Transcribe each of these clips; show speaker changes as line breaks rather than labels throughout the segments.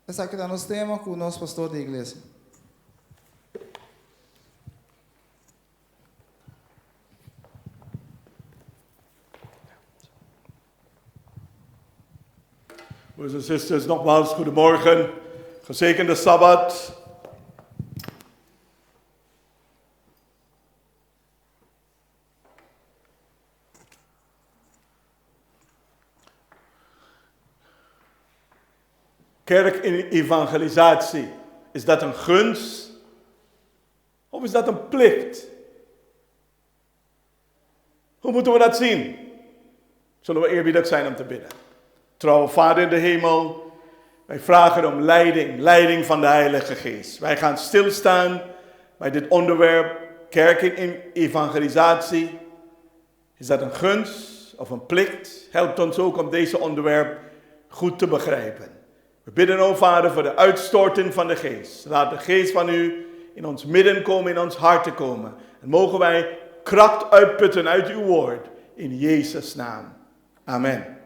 Essa aqui nós temos com o nosso pastor da igreja.
Broers en zusters, nogmaals goedemorgen. Gezegende Sabbat. Kerk in evangelisatie. Is dat een gunst? Of is dat een plicht? Hoe moeten we dat zien? Zullen we eerbiedig zijn om te bidden? Trouwe Vader in de hemel, wij vragen om leiding van de Heilige Geest. Wij gaan stilstaan bij dit onderwerp, kerk in evangelisatie. Is dat een gunst of een plicht? Helpt ons ook om deze onderwerp goed te begrijpen. We bidden, o Vader, voor de uitstorting van de Geest. Laat de Geest van u in ons midden komen, in ons hart komen. En mogen wij kracht uitputten uit uw woord, in Jezus' naam. Amen.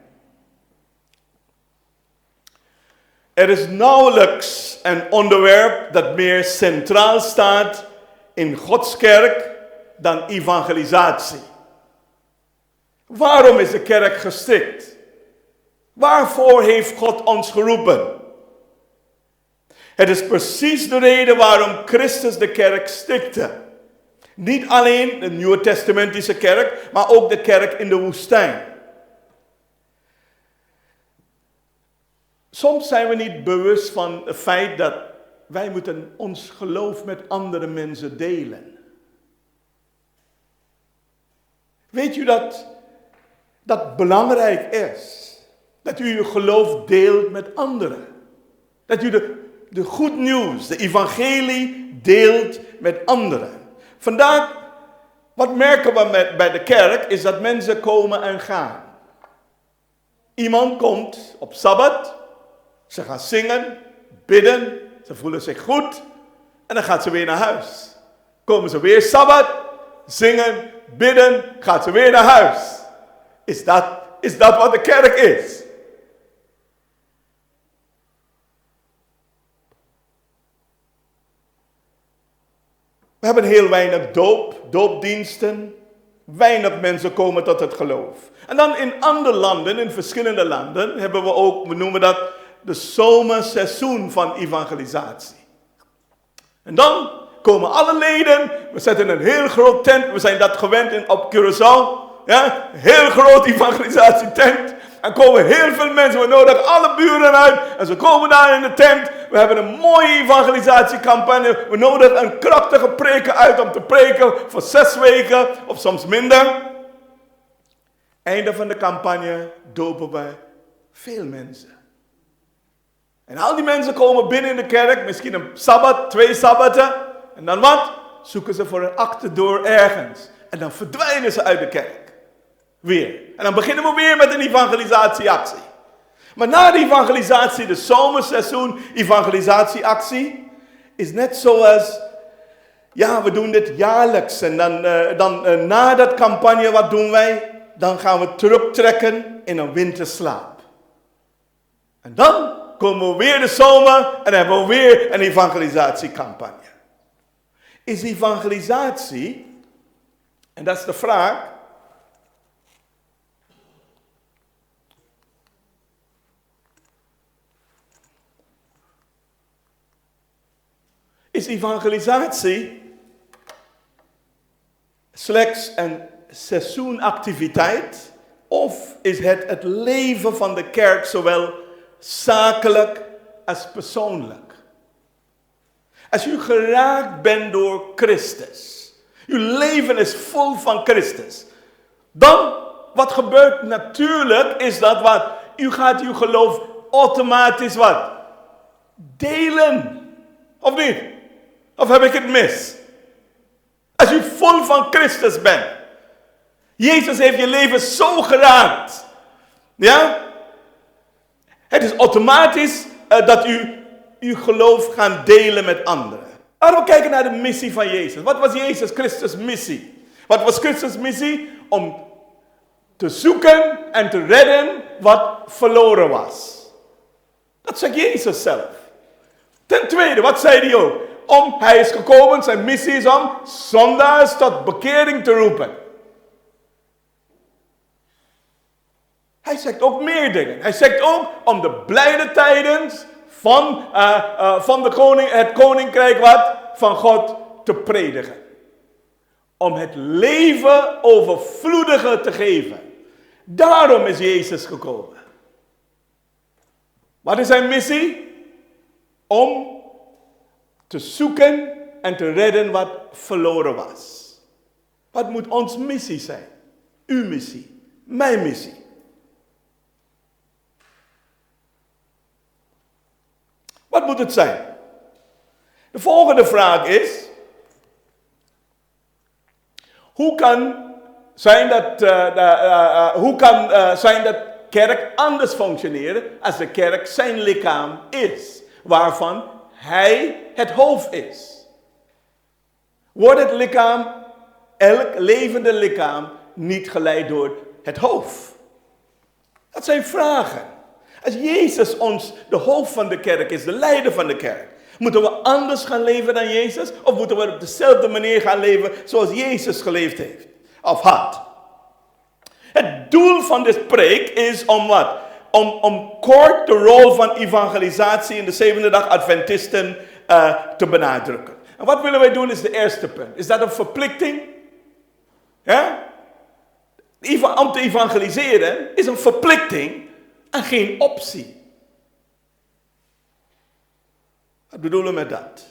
Er is nauwelijks een onderwerp dat meer centraal staat in Gods kerk dan evangelisatie. Waarom is de kerk gesticht? Waarvoor heeft God ons geroepen? Het is precies de reden waarom Christus de kerk stichtte. Niet alleen de Nieuwe Testamentische kerk, maar ook de kerk in de woestijn. Soms zijn we niet bewust van het feit dat wij moeten ons geloof met andere mensen delen. Weet u dat dat belangrijk is? Dat u uw geloof deelt met anderen. Dat u de goed nieuws, de evangelie deelt met anderen. Vandaag, wat merken we bij de kerk, is dat mensen komen en gaan. Iemand komt op Sabbat. Ze gaan zingen, bidden, ze voelen zich goed en dan gaat ze weer naar huis. Komen ze weer Sabbat, zingen, bidden, gaat ze weer naar huis. Is dat wat de kerk is? We hebben heel weinig doopdiensten. Weinig mensen komen tot het geloof. En dan in andere landen, in verschillende landen, hebben we ook, we noemen dat de zomerseizoen van evangelisatie. En dan komen alle leden, we zetten een heel groot tent, we zijn dat gewend op Curaçao. Ja, heel groot evangelisatietent. En komen heel veel mensen, we nodigen alle buren uit. En ze komen daar in de tent. We hebben een mooie evangelisatiecampagne. We nodigen een krachtige preker uit om te preken voor 6 weken of soms minder. Einde van de campagne dopen wij veel mensen. En al die mensen komen binnen in de kerk, misschien een sabbat, 2 sabbatten. En dan wat? Zoeken ze voor een akte door ergens. En dan verdwijnen ze uit de kerk. Weer. En dan beginnen we weer met een evangelisatieactie. Maar na de evangelisatie, de zomerseizoen evangelisatieactie, is net zoals, ja, we doen dit jaarlijks. En dan na dat campagne, wat doen wij? Dan gaan we terugtrekken in een winterslaap. En dan komen we weer de zomer en hebben we weer een evangelisatiecampagne. Is evangelisatie, en dat is de vraag, is evangelisatie slechts een seizoenactiviteit of is het leven van de kerk zowel zakelijk als persoonlijk? Als u geraakt bent door Christus, uw leven is vol van Christus, dan wat gebeurt natuurlijk is dat wat u gaat uw geloof automatisch wat delen, of niet? Of heb ik het mis? Als u vol van Christus bent. Jezus heeft je leven zo geraakt. Ja? Het is automatisch dat u uw geloof gaat delen met anderen. Laten we kijken naar de missie van Jezus. Wat was Jezus Christus' missie? Wat was Christus' missie? Om te zoeken en te redden wat verloren was. Dat zegt Jezus zelf. Ten tweede, wat zei hij ook? Hij is gekomen, zijn missie is om zondaars tot bekering te roepen. Hij zegt ook meer dingen. Hij zegt ook om de blijde tijden van het koninkrijk van God te predigen. Om het leven overvloediger te geven. Daarom is Jezus gekomen. Wat is zijn missie? Om te zoeken en te redden wat verloren was. Wat moet ons missie zijn? Uw missie, mijn missie. Wat moet het zijn? De volgende vraag is: hoe kan zijn dat kerk anders functioneren als de kerk zijn lichaam is, waarvan hij het hoofd is? Wordt het lichaam, elk levende lichaam, niet geleid door het hoofd? Dat zijn vragen. Als Jezus ons de hoofd van de kerk is, de leider van de kerk, moeten we anders gaan leven dan Jezus? Of moeten we op dezelfde manier gaan leven zoals Jezus geleefd heeft? Of had? Het doel van dit preek is om wat? Om kort de rol van evangelisatie in de zevende dag Adventisten te benadrukken. En wat willen wij doen is de eerste punt. Is dat een verplichting? Ja? Om te evangeliseren is een verplichting en geen optie. Wat bedoelen we met dat?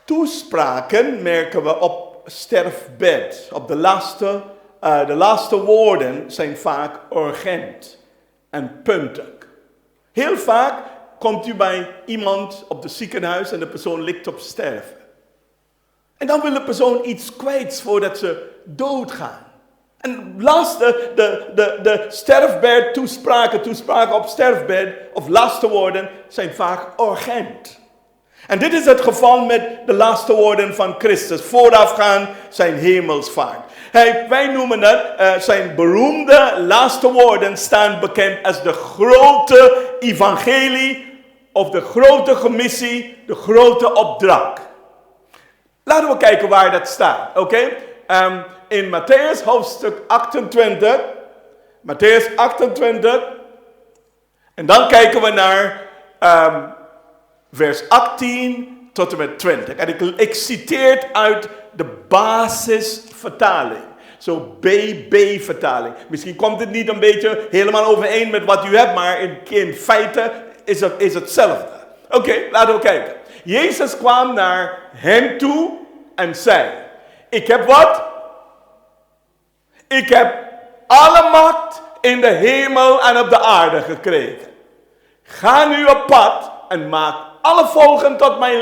Toespraken merken we op sterfbed. Op de laatste woorden zijn vaak urgent en puntig. Heel vaak komt u bij iemand op het ziekenhuis en de persoon ligt op sterven. En dan wil de persoon iets kwijt voordat ze doodgaan. En de sterfbed toespraken op sterfbed of laatste woorden zijn vaak urgent. En dit is het geval met de laatste woorden van Christus, voorafgaan zijn hemelsvaart. Wij noemen het, zijn beroemde laatste woorden staan bekend als de grote evangelie of de grote gemissie, de grote opdracht. Laten we kijken waar dat staat, oké? In Matthäus hoofdstuk 28, Matthäus 28, en dan kijken we naar vers 18 tot en met 20. En ik citeer uit de basisvertaling. Zo BB-vertaling. Misschien komt het niet een beetje helemaal overeen met wat u hebt, maar in feite is hetzelfde. Oké, laten we kijken. Jezus kwam naar hen toe en zei: ik heb wat? Ik heb alle macht in de hemel en op de aarde gekregen. Ga nu op pad en maak alle volken tot mijn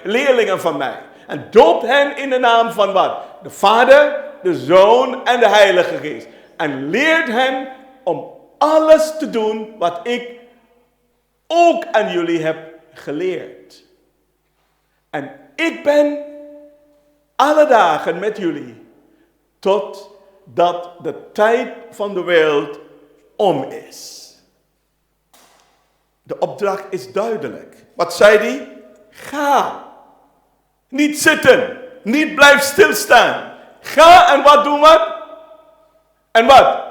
leerlingen van mij. En doop hen in de naam van wat? De Vader, de Zoon en de Heilige Geest. En leert hen om alles te doen wat ik ook aan jullie heb geleerd. En ik ben alle dagen met jullie, totdat de tijd van de wereld om is. De opdracht is duidelijk. Wat zei hij? Ga. Niet zitten. Niet blijf stilstaan. Ga en wat doen we? En wat?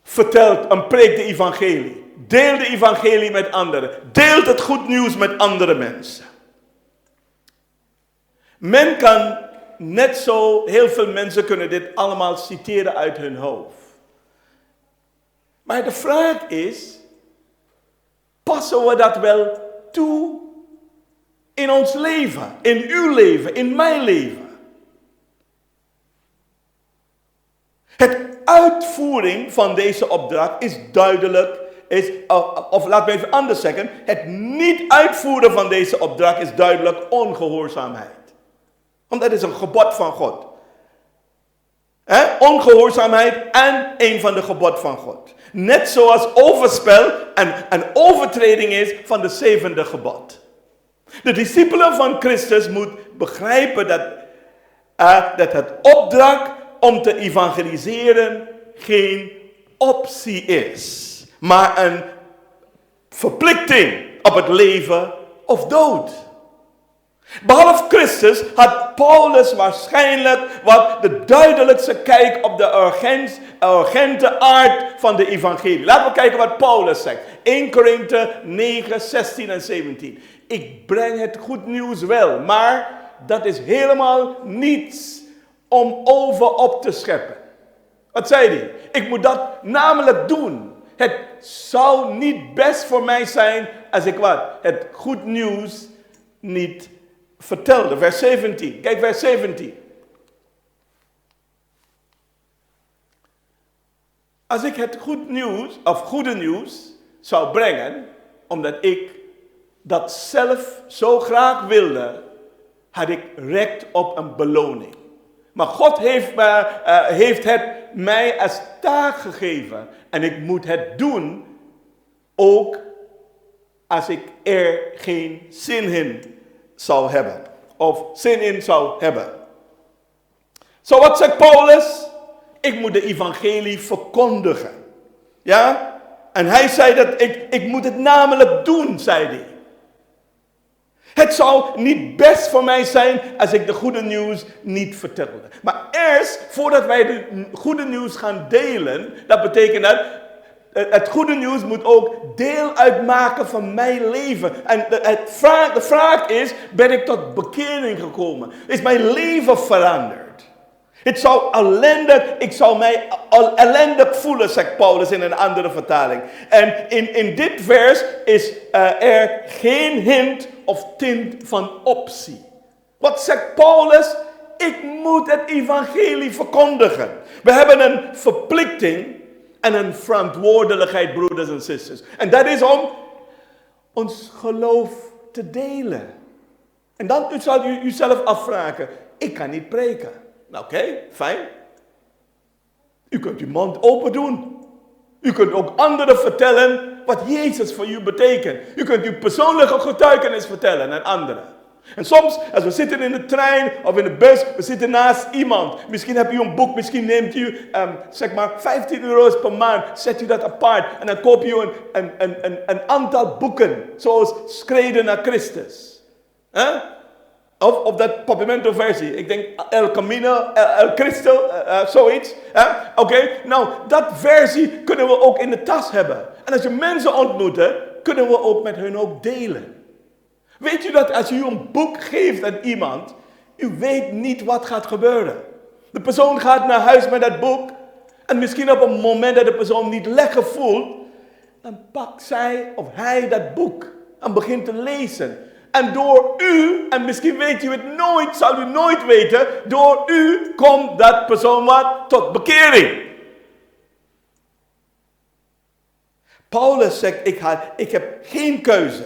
Vertelt en preekt de evangelie. Deel de evangelie met anderen. Deelt het goed nieuws met andere mensen. Men kan net zo, heel veel mensen kunnen dit allemaal citeren uit hun hoofd. Maar de vraag is, passen we dat wel toe in ons leven, in uw leven, in mijn leven? Het uitvoering van deze opdracht is duidelijk, of laat me even anders zeggen, het niet uitvoeren van deze opdracht is duidelijk ongehoorzaamheid. Want dat is een gebod van God. Ongehoorzaamheid en een van de gebod van God. Net zoals overspel een overtreding is van de zevende gebod. De discipelen van Christus moeten begrijpen dat het opdracht om te evangeliseren geen optie is, maar een verplichting. op het leven of dood. Behalve Christus had Paulus waarschijnlijk wat de duidelijkste kijk op de urgente aard van de evangelie. Laten we kijken wat Paulus zegt. 1 Korinthe 9, 16 en 17. Ik breng het goed nieuws wel, maar dat is helemaal niets om over op te scheppen. Wat zei hij? Ik moet dat namelijk doen. Het zou niet best voor mij zijn als ik wat? Het goed nieuws niet vertelde. Vers 17. Kijk, vers 17. Als ik het goed nieuws, of goede nieuws, zou brengen, omdat ik dat zelf zo graag wilde, had ik recht op een beloning. Maar God heeft het mij als taak gegeven. En ik moet het doen, ook als ik er geen zin in zou hebben. Of zin in zou hebben. Zo wat zegt Paulus? Ik moet de evangelie verkondigen. Ja? En hij zei dat ik moet het namelijk doen, zei hij. Het zou niet best voor mij zijn als ik de goede nieuws niet vertelde. Maar eerst, voordat wij de goede nieuws gaan delen, dat betekent dat het goede nieuws moet ook deel uitmaken van mijn leven. En de vraag is, ben ik tot bekering gekomen? Is mijn leven veranderd? Ik zou mij ellendig voelen, zegt Paulus in een andere vertaling. En in dit vers is er geen hint of tint van optie. Wat zegt Paulus? Ik moet het evangelie verkondigen. We hebben een verplichting en een verantwoordelijkheid, broeders en zusters. En dat is om ons geloof te delen. En dan zal u uzelf afvragen, ik kan niet preken. Nou, oké, fijn. U kunt uw mond open doen. U kunt ook anderen vertellen wat Jezus voor u betekent. U kunt uw persoonlijke getuigenis vertellen aan anderen. En soms, als we zitten in de trein of in de bus, we zitten naast iemand. Misschien hebt u een boek, misschien neemt u, zeg maar, €15 per maand. Zet u dat apart en dan koop u een aantal boeken. Zoals Schreden naar Christus. Of dat Papimento versie. Ik denk El Camino, El Cristo, zoiets. Oké, nou, dat versie kunnen we ook in de tas hebben. En als je mensen ontmoeten, kunnen we ook met hun ook delen. Weet u dat als u een boek geeft aan iemand, u weet niet wat gaat gebeuren. De persoon gaat naar huis met dat boek. En misschien op een moment dat de persoon niet lekker voelt, dan pakt zij of hij dat boek en begint te lezen. En door u, en misschien weet u het nooit, zal u nooit weten, door u komt dat persoon wat tot bekering. Paulus zegt, ik heb geen keuze.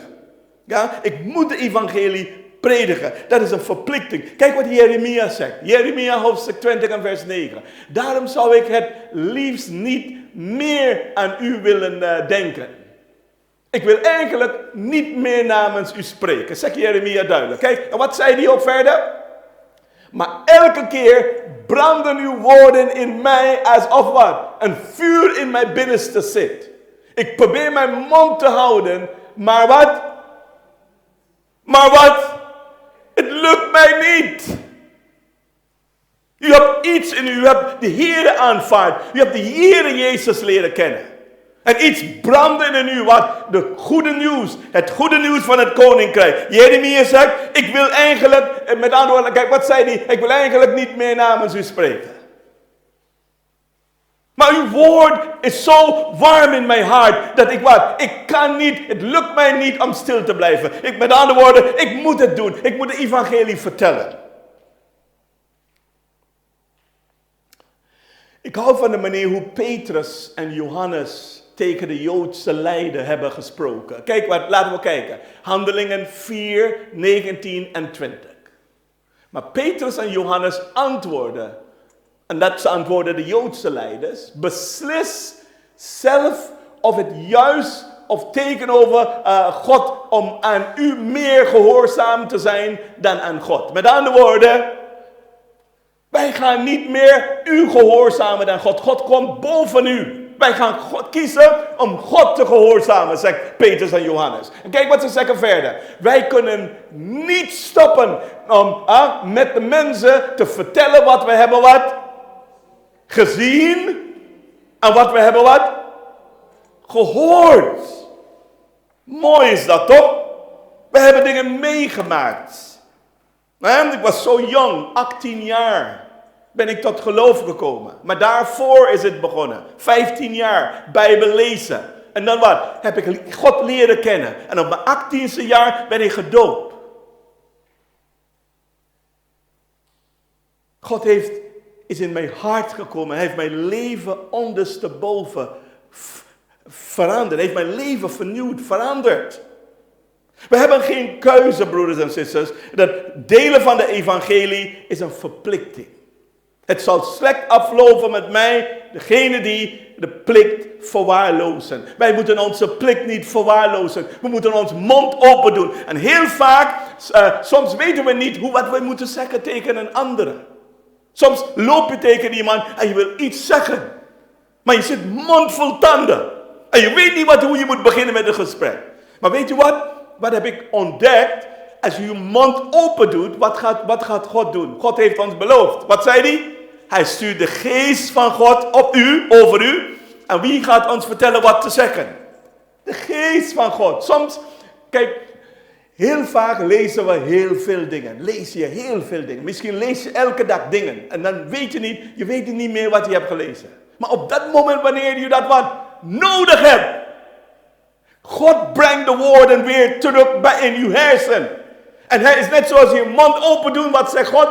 Ja, ik moet de evangelie prediken. Dat is een verplichting. Kijk wat Jeremia zegt. Jeremia hoofdstuk 20 en vers 9. Daarom zou ik het liefst niet meer aan u willen denken. Ik wil eigenlijk niet meer namens u spreken. Zegt Jeremia duidelijk. Kijk, en wat zei hij ook verder? Maar elke keer branden uw woorden in mij alsof wat? Een vuur in mijn binnenste zit. Ik probeer mijn mond te houden, maar wat? Maar wat? Het lukt mij niet. U hebt iets in u, u hebt de Heere aanvaard. U hebt de Heere Jezus leren kennen. En iets brandde in u, wat? De goede nieuws. Het goede nieuws van het koninkrijk. Jeremia zegt, ik wil eigenlijk, met andere woorden, kijk wat zei hij? Ik wil eigenlijk niet meer namens u spreken. Maar uw woord is zo warm in mijn hart, dat ik kan niet, het lukt mij niet om stil te blijven. Met andere woorden, ik moet het doen. Ik moet de evangelie vertellen. Ik hou van de manier hoe Petrus en Johannes tegen de Joodse leider hebben gesproken. Kijk, laten we kijken. Handelingen 4, 19 en 20. Maar Petrus en Johannes antwoorden. En dat ze antwoorden de Joodse leiders. Beslis zelf of het juist of tegenover God om aan u meer gehoorzaam te zijn dan aan God. Met andere woorden, wij gaan niet meer u gehoorzamen dan God. God komt boven u. Wij gaan God kiezen om God te gehoorzamen, zegt Petrus en Johannes. En kijk wat ze zeggen verder. Wij kunnen niet stoppen om met de mensen te vertellen wat we hebben gezien en wat we hebben gehoord. Mooi is dat toch? We hebben dingen meegemaakt. Ik was zo jong, 18 jaar. Ben ik tot geloof gekomen. Maar daarvoor is het begonnen. 15 jaar, Bijbel lezen. En dan wat? Heb ik God leren kennen. En op mijn 18e jaar ben ik gedoopt. God is in mijn hart gekomen. Hij heeft mijn leven ondersteboven veranderd. Hij heeft mijn leven vernieuwd, veranderd. We hebben geen keuze, broeders en zusters. Dat delen van de evangelie is een verplichting. Het zal slecht aflopen met mij, degene die de plicht verwaarlozen. Wij moeten onze plicht niet verwaarlozen. We moeten ons mond open doen. En heel vaak, soms weten we niet wat we moeten zeggen tegen een andere. Soms loop je tegen iemand en je wil iets zeggen. Maar je zit mond vol tanden. En je weet niet hoe je moet beginnen met een gesprek. Maar weet je wat? Wat heb ik ontdekt? Als je je mond open doet, wat gaat God doen? God heeft ons beloofd. Wat zei hij? Hij stuurt de geest van God op u, over u. En wie gaat ons vertellen wat te zeggen? De geest van God. Soms, kijk, heel vaak lezen we heel veel dingen. Lees je heel veel dingen. Misschien lees je elke dag dingen. En dan weet je niet meer wat je hebt gelezen. Maar op dat moment, wanneer je dat wat nodig hebt. God brengt de woorden weer terug bij in uw hersen. En hij is net zoals je mond open doet, wat zegt God?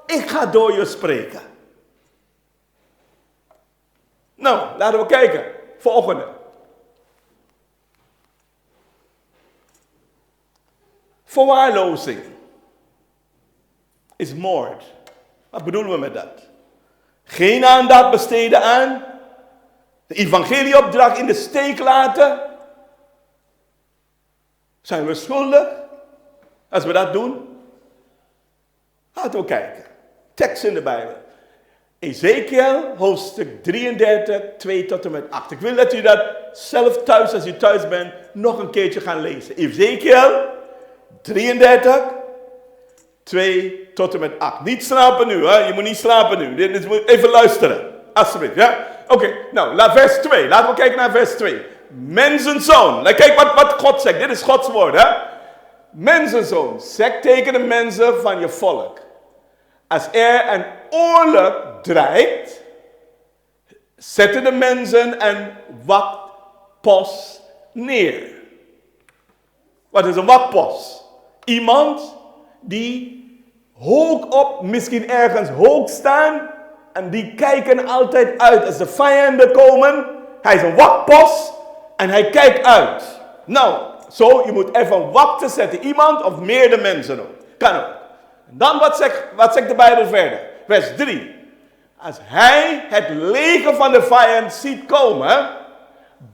Ik ga door je spreken. Nou, laten we kijken. Volgende. Verwaarlozing is moord. Wat bedoelen we met dat? Geen aandacht besteden aan. De evangelieopdracht in de steek laten. Zijn we schuldig als we dat doen? Laten we kijken. Tekst in de Bijbel. Ezekiel, hoofdstuk 33, 2 tot en met 8. Ik wil dat u dat zelf thuis, als u thuis bent, nog een keertje gaan lezen. Ezekiel 33, 2 tot en met 8. Niet slapen nu, hè? Je moet niet slapen nu. Dit moet even luisteren. Alsjeblieft, ja? Oké, nou, vers 2. Laten we kijken naar vers 2. Mensenzoon. Kijk wat God zegt. Dit is Gods woord, hè? Mensenzoon. Zeg tegen de mensen van je volk. Als er een oorlog dreigt, zetten de mensen een wachtpost neer. Wat is een wachtpost? Iemand die hoog op, misschien ergens hoog staan, en die kijken altijd uit. Als de vijanden komen, hij is een wachtpost en hij kijkt uit. Nou, je moet even wachten zetten. Iemand of meerdere mensen ook. Kan ook. Dan wat zegt de Bijbel verder? Vers 3. Als hij het leger van de vijand ziet komen,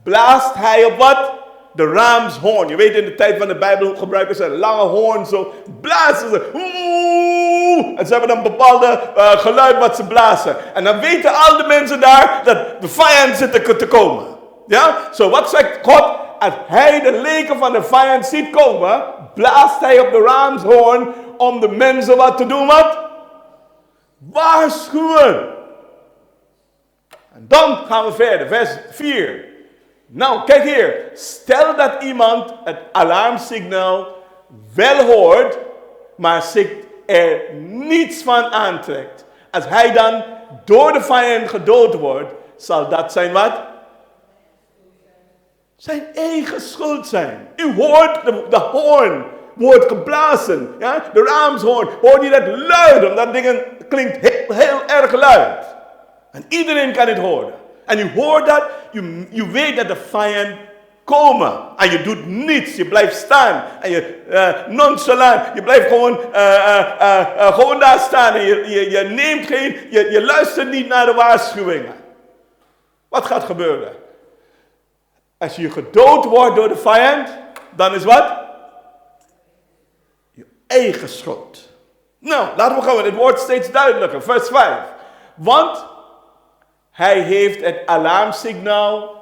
blaast hij op wat? De ramshoorn. Je weet, in de tijd van de Bijbel gebruiken ze een lange hoorn, zo blazen ze. Oeh! En ze hebben een bepaalde geluid wat ze blazen. En dan weten al de mensen daar dat de vijand zit te komen. Ja? Wat zegt God? Als hij de leger van de vijand ziet komen, blaast hij op de ramshoorn om de mensen wat te doen, wat? Waarschuwen. En dan gaan we verder, vers 4. Nou, kijk hier. Stel dat iemand het alarmsignaal wel hoort, maar zich er niets van aantrekt. Als hij dan door de vijand gedood wordt, zal dat zijn wat? Zijn eigen schuld zijn. U hoort de hoorn wordt geblazen. Ja? De ramshoorn. Hoort u dat luid? Want dat ding klinkt heel erg luid. En iedereen kan het horen. En u hoort dat. Je weet dat de vijand komen. En je doet niets. Je blijft staan. En je nonchalant. Je blijft gewoon daar staan. En je neemt je luistert niet naar de waarschuwingen. Wat gaat gebeuren? Als je gedood wordt door de vijand, dan is wat? Je eigen schuld. Nou, laten we gaan. Het wordt steeds duidelijker. Vers 5. Want Hij heeft het alarmsignaal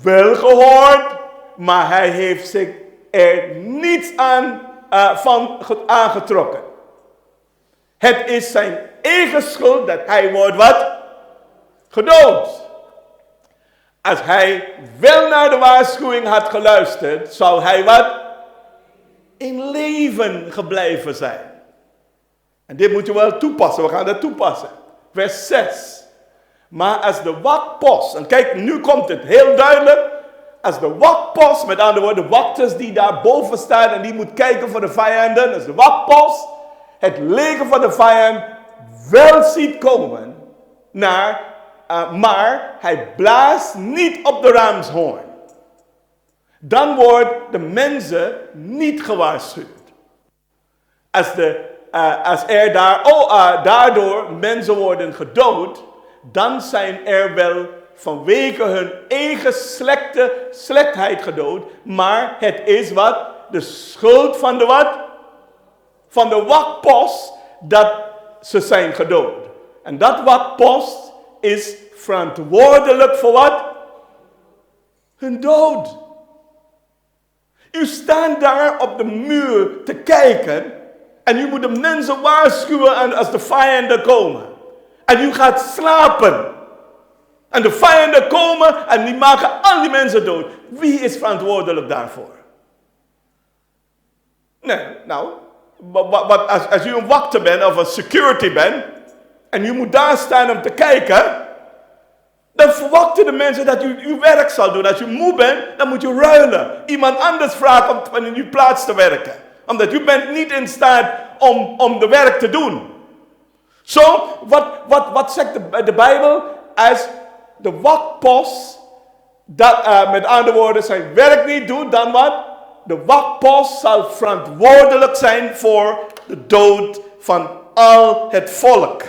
wel gehoord, maar hij heeft zich er niets van aangetrokken. Het is zijn eigen schuld dat hij wordt wat? Gedood. Als hij wel naar de waarschuwing had geluisterd, zou hij wat? In leven gebleven zijn. En dit moet je wel toepassen, we gaan dat toepassen. Vers 6. Maar als de wachtpost, en kijk, nu komt het heel duidelijk. Als de wachtpost, met andere woorden, de wachters die daar boven staan en die moet kijken voor de vijanden. Als de wachtpost het leger van de vijand wel ziet komen, maar hij blaast niet op de ramshoorn. Dan worden de mensen niet gewaarschuwd. Als er daardoor mensen worden gedood, dan zijn er wel vanwege hun eigen slechtheid gedood, maar het is wat? De schuld van de wat? Van de wachtpost dat ze zijn gedood. En dat wachtpost is verantwoordelijk voor wat? Hun dood. U staat daar op de muur te kijken en u moet de mensen waarschuwen als de vijanden komen. En u gaat slapen. En de vijanden komen en die maken al die mensen dood. Wie is verantwoordelijk daarvoor? Nee, nou, als u een wachter bent of een security bent en u moet daar staan om te kijken, dan verwachten de mensen dat u uw werk zal doen. Als u moe bent, dan moet u ruilen. Iemand anders vragen om in uw plaats te werken. Omdat u bent niet in staat om de werk te doen. Zo, wat zegt de Bijbel? Als de wachtpost, met andere woorden, zijn werk niet doet, dan wat? De wachtpost zal verantwoordelijk zijn voor de dood van al het volk.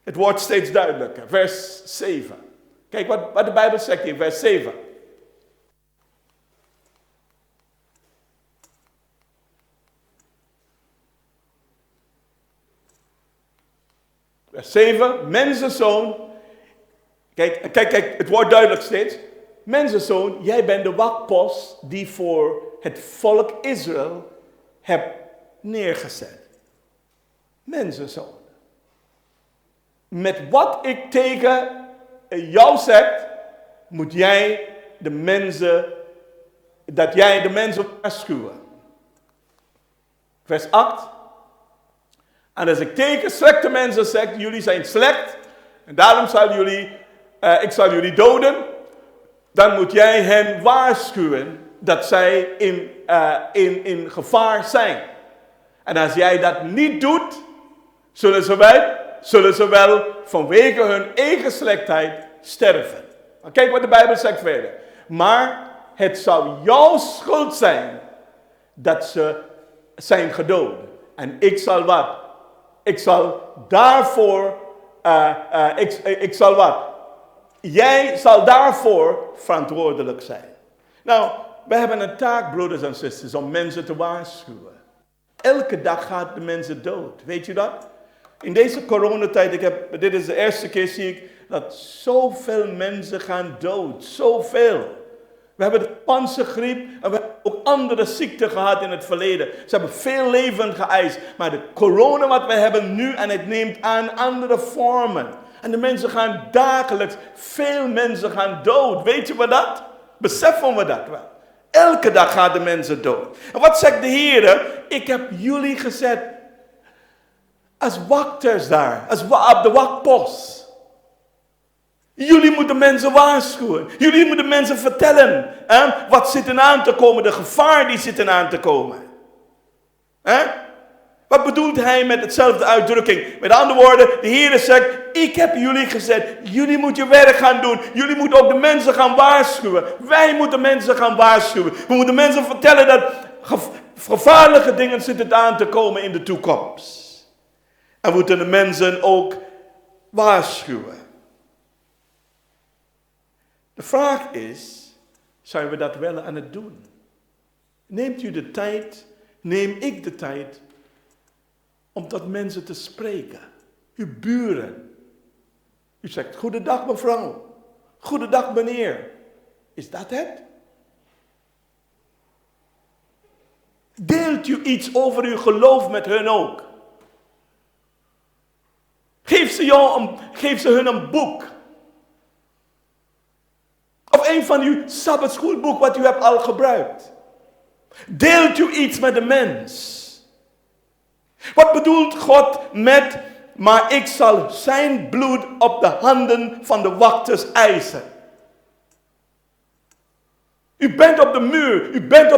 Het wordt steeds duidelijker. Vers 7. Kijk wat de Bijbel zegt in vers 7. Vers 7. Mensenzoon. Kijk, het wordt duidelijk steeds. Mensenzoon, jij bent de wachtpost die voor het volk Israël hebt neergezet. Mensenzoon. Met wat ik tegen jou zeg, moet jij de mensen waarschuwen. Vers 8. En als ik tegen slechte mensen zeg, jullie zijn slecht, en daarom ik zal jullie doden, dan moet jij hen waarschuwen dat zij in gevaar zijn. En als jij dat niet doet, zullen ze wel vanwege hun eigen slechtheid sterven. Maar kijk wat de Bijbel zegt verder. Maar het zou jouw schuld zijn dat ze zijn gedood. En ik zal wat? Ik zal daarvoor, Jij zal daarvoor verantwoordelijk zijn. Nou, we hebben een taak, broeders en zusters, om mensen te waarschuwen. Elke dag gaat de mensen dood. Weet je dat? In deze coronatijd, dit is de eerste keer zie ik dat zoveel mensen gaan dood. Zoveel. We hebben de panzergriep en we hebben ook andere ziekten gehad in het verleden. Ze hebben veel leven geëist. Maar de corona wat we hebben nu, en het neemt aan andere vormen. En de mensen gaan dagelijks, veel mensen gaan dood. Weet je we dat? Beseffen we dat wel? Elke dag gaan de mensen dood. En wat zegt de Heer? Ik heb jullie gezet als wachters daar, op de wachtpost. Jullie moeten mensen waarschuwen. Jullie moeten mensen vertellen wat zit aan te komen, de gevaar die zit aan te komen. Wat bedoelt hij met hetzelfde uitdrukking? Met andere woorden, de Heer zegt, ik heb jullie gezet. Jullie moeten je werk gaan doen. Jullie moeten ook de mensen gaan waarschuwen. Wij moeten mensen gaan waarschuwen. We moeten mensen vertellen dat gevaarlijke dingen zitten aan te komen in de toekomst. En we moeten de mensen ook waarschuwen. De vraag is, zijn we dat wel aan het doen? Neemt u de tijd, neem ik de tijd om tot mensen te spreken. Uw buren, U zegt, goedendag mevrouw. Goedendag meneer. Is dat het? Deelt u iets over uw geloof met hun ook? Geef ze hun een boek. Of een van uw sabbatschoolboek wat u hebt al gebruikt. Deelt u iets met de mens? Wat bedoelt God met, maar ik zal zijn bloed op de handen van de wachters eisen? U bent op de muur, u bent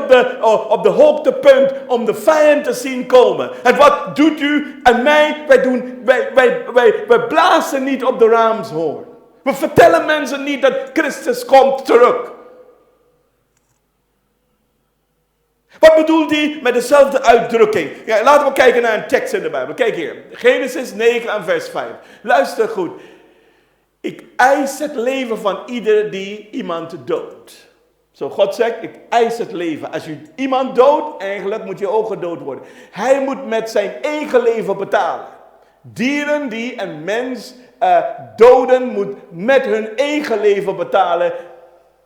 op de hoogtepunt om de vijand te zien komen. En wat doet u en mij? Wij blazen niet op de ramshoorn. We vertellen mensen niet dat Christus komt terug. Wat bedoelt hij met dezelfde uitdrukking? Ja, laten we kijken naar een tekst in de Bijbel. Kijk hier, Genesis 9 en vers 5. Luister goed. Ik eis het leven van ieder die iemand doodt. Zo God zegt, ik eis het leven. Als je iemand doodt, eigenlijk moet je ook gedood worden. Hij moet met zijn eigen leven betalen. Dieren die een mens doden, moet met hun eigen leven betalen.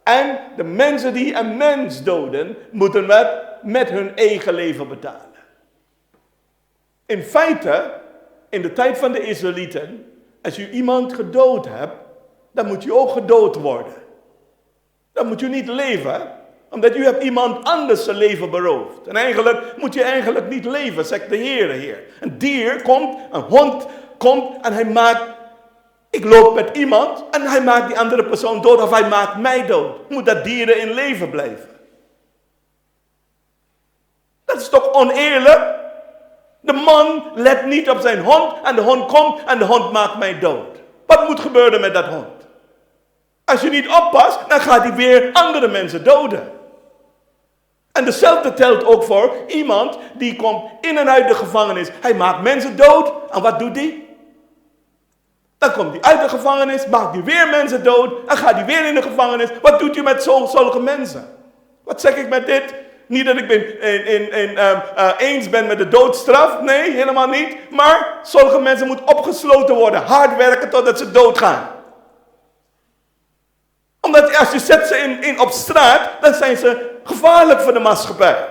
En de mensen die een mens doden, moeten met hun eigen leven betalen. In feite, in de tijd van de Israëlieten, als je iemand gedood hebt, dan moet je ook gedood worden. Dan moet je niet leven, omdat u hebt iemand anders zijn leven beroofd. En eigenlijk moet je eigenlijk niet leven, zegt de Heere hier. Een dier komt, een hond komt en hij maakt, ik loop met iemand en hij maakt die andere persoon dood of hij maakt mij dood. Moet dat dieren in leven blijven? Dat is toch oneerlijk? De man let niet op zijn hond en de hond komt en de hond maakt mij dood. Wat moet gebeuren met dat hond? Als je niet oppast, dan gaat hij weer andere mensen doden. En dezelfde telt ook voor iemand die komt in en uit de gevangenis. Hij maakt mensen dood. En wat doet hij? Dan komt hij uit de gevangenis, maakt hij weer mensen dood. En gaat hij weer in de gevangenis. Wat doet hij met zulke mensen? Wat zeg ik met dit? Niet dat ik eens ben met de doodstraf. Nee, helemaal niet. Maar zulke mensen moeten opgesloten worden. Hard werken totdat ze doodgaan. Omdat als je zet ze op straat, dan zijn ze gevaarlijk voor de maatschappij.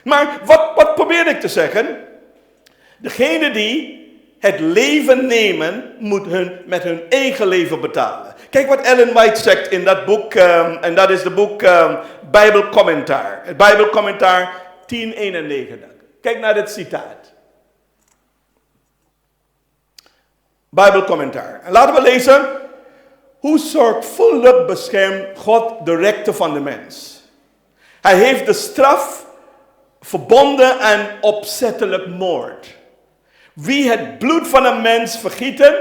Maar wat probeer ik te zeggen? Degene die het leven nemen, moet met hun eigen leven betalen. Kijk wat Ellen White zegt in dat boek, en dat is het boek Bijbelcommentaar. Het Bijbelcommentaar 1091. Kijk naar dit citaat. Bijbelcommentaar. En laten we lezen. Hoe zorgvuldig beschermt God de rechten van de mens? Hij heeft de straf verbonden aan opzettelijk moord. Wie het bloed van een mens vergieten,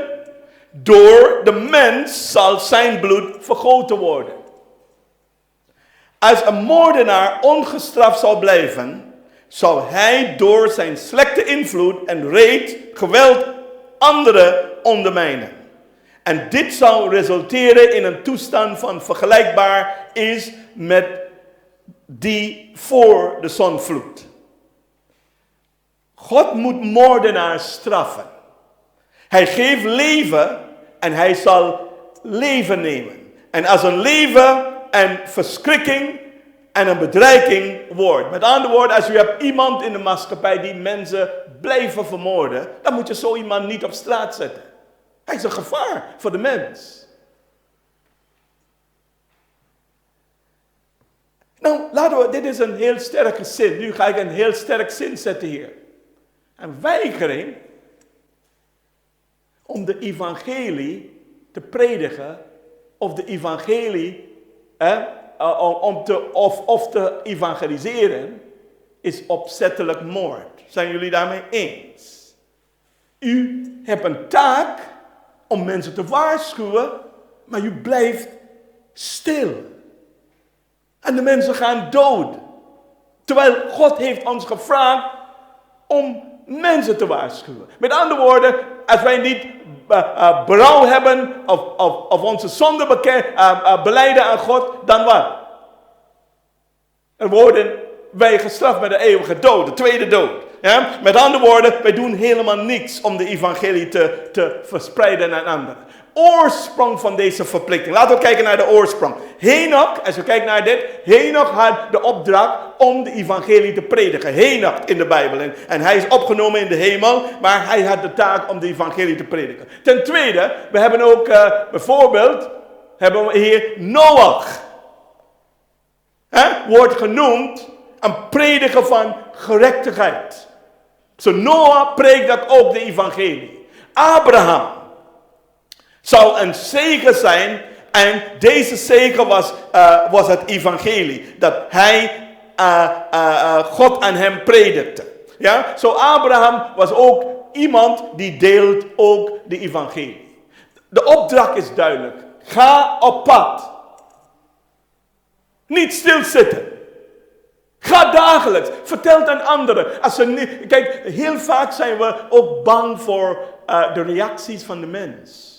door de mens zal zijn bloed vergoten worden. Als een moordenaar ongestraft zou blijven, zou hij door zijn slechte invloed en geweld anderen ondermijnen. En dit zou resulteren in een toestand van vergelijkbaar is met die voor de zondvloed. God moet moordenaars straffen. Hij geeft leven en hij zal leven nemen. En als een leven een verschrikking en een bedreiging wordt. Met andere woorden, als u hebt iemand in de maatschappij die mensen blijven vermoorden, dan moet je zo iemand niet op straat zetten. Hij is een gevaar voor de mens. Nou, dit is een heel sterke zin. Nu ga ik een heel sterk zin zetten hier. Een weigering om de evangelie te prediken, of de evangelie, of te evangeliseren, is opzettelijk moord. Zijn jullie daarmee eens? U hebt een taak om mensen te waarschuwen, maar u blijft stil. En de mensen gaan dood. Terwijl God heeft ons gevraagd om mensen te waarschuwen. Met andere woorden, als wij niet berouw hebben of onze zonde belijden aan God, dan wat? Dan worden wij gestraft met de eeuwige dood, de tweede dood. Ja? Met andere woorden, wij doen helemaal niks om de evangelie te verspreiden aan anderen. oorsprong van deze verplichting. Laten we kijken naar de oorsprong. Henoch, als we kijken naar dit, Henoch had de opdracht om de evangelie te prediken. Henoch in de Bijbel. En hij is opgenomen in de hemel, maar hij had de taak om de evangelie te prediken. Ten tweede, we hebben ook bijvoorbeeld, hebben we hier Noach. Wordt genoemd een prediker van gerechtigheid. Zo Noach preekt dat ook de evangelie. Abraham zou een zegen zijn en deze zegen was het evangelie. Dat hij God aan hem predikte. Ja? Zo Abraham was ook iemand die deelt ook de evangelie. De opdracht is duidelijk. Ga op pad. Niet stilzitten. Ga dagelijks. Vertel het aan anderen. Kijk, heel vaak zijn we ook bang voor de reacties van de mens.